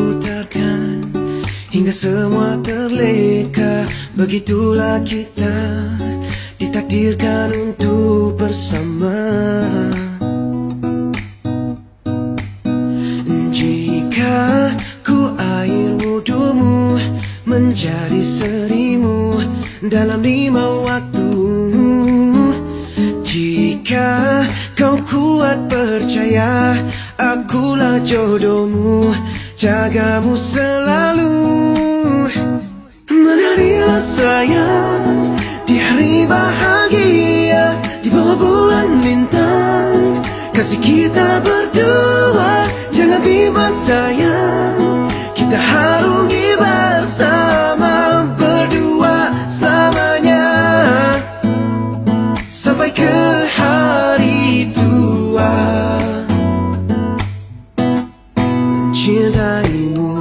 diputarkan hingga semua terleka. Begitulah kita ditakdirkan untuk bersama. Jika ku air wudumu menjadi serimu dalam 5 waktu, jika kau kuat percaya akulah jodohmu, jagamu selalu. Menarilah sayang di hari bahagia, di bawah bulan bintang, kasih kita berdua. Jangan bimbang sayang, kita harungi bersama, berdua selamanya, sampai ke hari tua. Mencintaimu,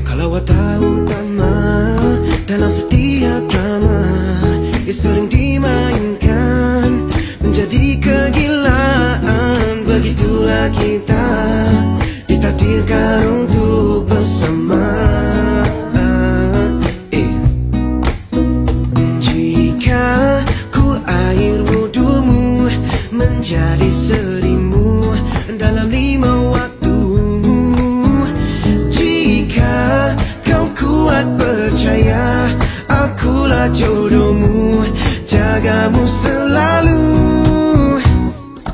kalau tahu utama dalam setiap drama yang sering dimainkan menjadi kegilaan. Begitulah kita ditakdirkan untuk bersama. Jika ku air wudumu menjadi serimu dalam 5 waktu, jika kau kuat percaya akulah jodohmu, jagamu selalu.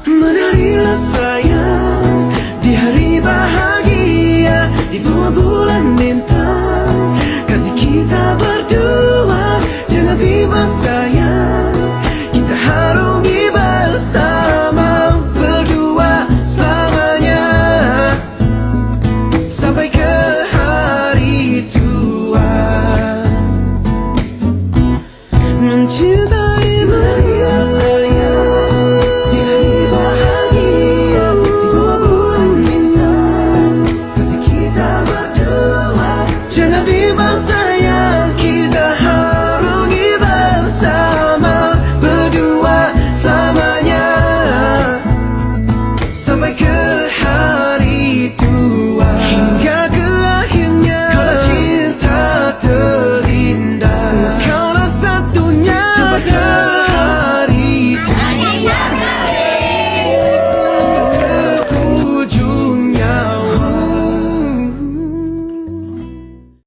Menarilah sayang di hari bahagia, di bawah bulan bintang, kasih kita berdua. Jangan bimbang sayang, kita harungi bersama, berdua selamanya, sampai ke hari tua. Mencintaimu di hari bahagia, di bawah bulan bintang, kasih kita berdua. Jangan bimbang sayang, kita harungi bersama, berdua selamanya, sampai ke